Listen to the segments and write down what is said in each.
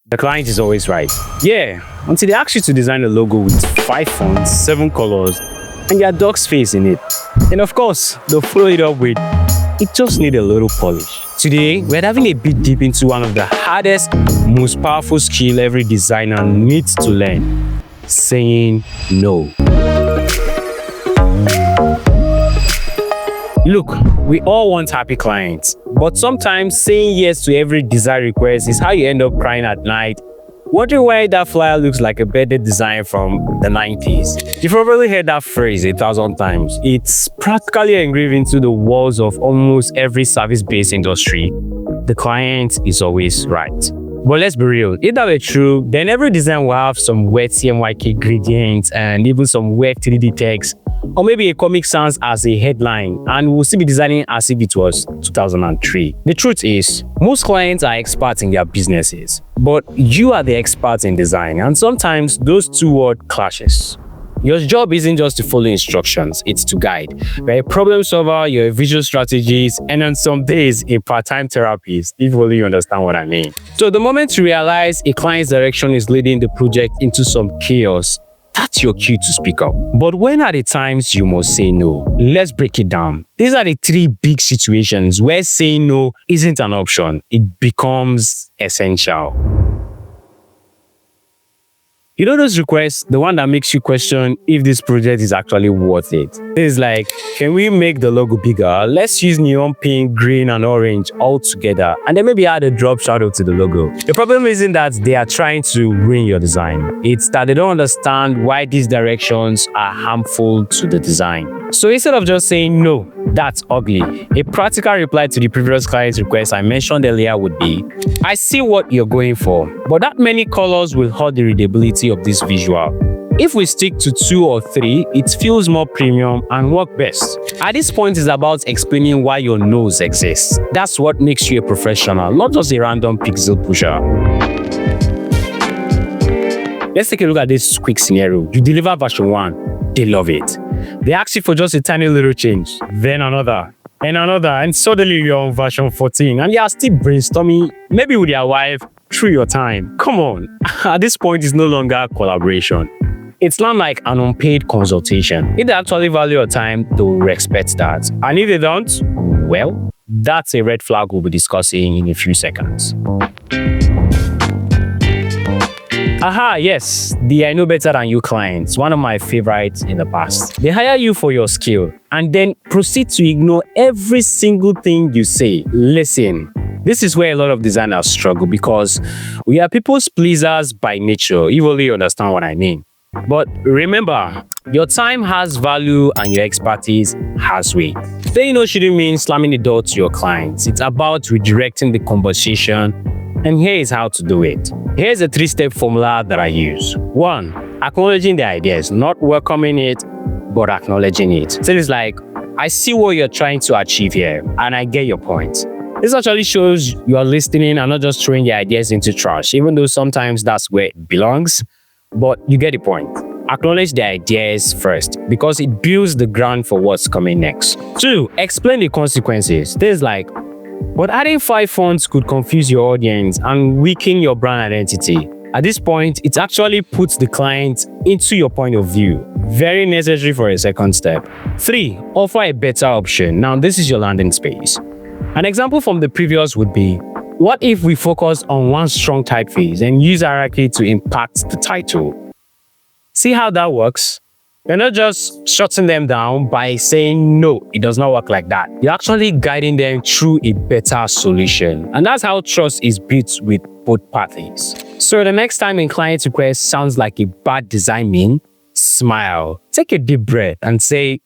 The client is always right. Yeah, until they ask you to design a logo with 5 fonts, 7 colors, and your dog's face in it. And of course, they'll follow it up with, it just needs a little polish. Today, we're diving a bit deep into one of the hardest, most powerful skill every designer needs to learn: saying no. Look, we all want happy clients, but sometimes saying yes to every desired request is how you end up crying at night, wondering why that flyer looks like a better design from the 90s. You've probably heard that phrase 1,000 times. It's practically engraved into the walls of almost every service-based industry. The client is always right. But let's be real, if that were true, then every design will have some wet CMYK gradients and even some wet 3D text, or maybe a Comic Sans as a headline, and we'll still be designing as if it was 2003. The truth is, most clients are experts in their businesses, but you are the expert in design, and sometimes those two words clashes. Your job isn't just to follow instructions, it's to guide. You're a problem solver, you're a visual strategist, and on some days, a part-time therapist, if only you understand what I mean. So the moment you realize a client's direction is leading the project into some chaos, that's your cue to speak up. But when are the times you must say no? Let's break it down. These are the 3 big situations where saying no isn't an option, it becomes essential. You know those requests, the one that makes you question if this project is actually worth it. It's like, can we make the logo bigger? Let's use neon pink, green, and orange all together, and then maybe add a drop shadow to the logo. The problem isn't that they are trying to ruin your design. It's that they don't understand why these directions are harmful to the design. So instead of just saying no, that's ugly, a practical reply to the previous client's request I mentioned earlier would be, I see what you're going for, but that many colors will hurt the readability of this visual. If we stick to 2 or 3, it feels more premium and work best. At this point, it's about explaining why your no's exists. That's what makes you a professional, not just a random pixel pusher. Let's take a look at this quick scenario. You deliver version 1, they love it. They ask you for just a tiny little change, then another, and suddenly you're on version 14 and you are still brainstorming, maybe with your wife, through your time. Come on, at this point it's no longer collaboration. It's not like an unpaid consultation. If they actually value your time, they'll respect that. And if they don't, well, that's a red flag we'll be discussing in a few seconds. Aha, yes, the I know better than you clients, one of my favorites in the past. They hire you for your skill and then proceed to ignore every single thing you say. Listen, this is where a lot of designers struggle because we are people's pleasers by nature. You only understand what I mean. But remember, your time has value and your expertise has weight. Saying no shouldn't mean slamming the door to your clients. It's about redirecting the conversation, and here is how to do it. Here's a 3-step formula that I use. 1, acknowledging the ideas, not welcoming it, but acknowledging it. So it's like, I see what you're trying to achieve here, and I get your point. This actually shows you are listening and not just throwing the ideas into trash, even though sometimes that's where it belongs. But you get the point. Acknowledge the ideas first, because it builds the ground for what's coming next. 2, explain the consequences. Things like, but adding 5 fonts could confuse your audience and weaken your brand identity. At this point, it actually puts the client into your point of view. Very necessary for a second step. 3, offer a better option. Now, this is your landing space. An example from the previous would be, what if we focus on one strong typeface and use hierarchy to impact the title? See how that works? You're not just shutting them down by saying, no, it does not work like that. You're actually guiding them through a better solution. And that's how trust is built with both parties. So the next time a client request sounds like a bad design meme, smile, take a deep breath and say,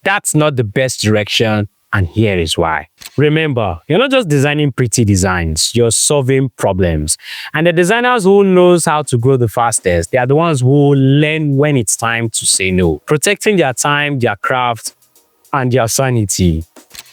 that's not the best direction, and here is why. Remember, you're not just designing pretty designs, you're solving problems. And the designers who knows how to grow the fastest, they are the ones who learn when it's time to say no, protecting their time, their craft, and their sanity.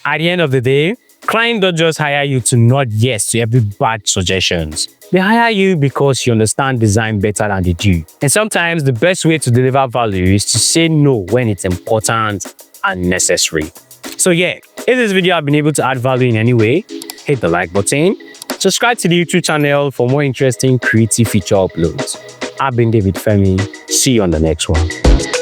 At the end of the day, clients don't just hire you to nod yes to every bad suggestions. They hire you because you understand design better than they do. And sometimes the best way to deliver value is to say no when it's important and necessary. So yeah, if this video has been able to add value in any way, hit the like button, Subscribe to the YouTube channel for more interesting creative feature uploads. I've been David Femi. See you on the next one.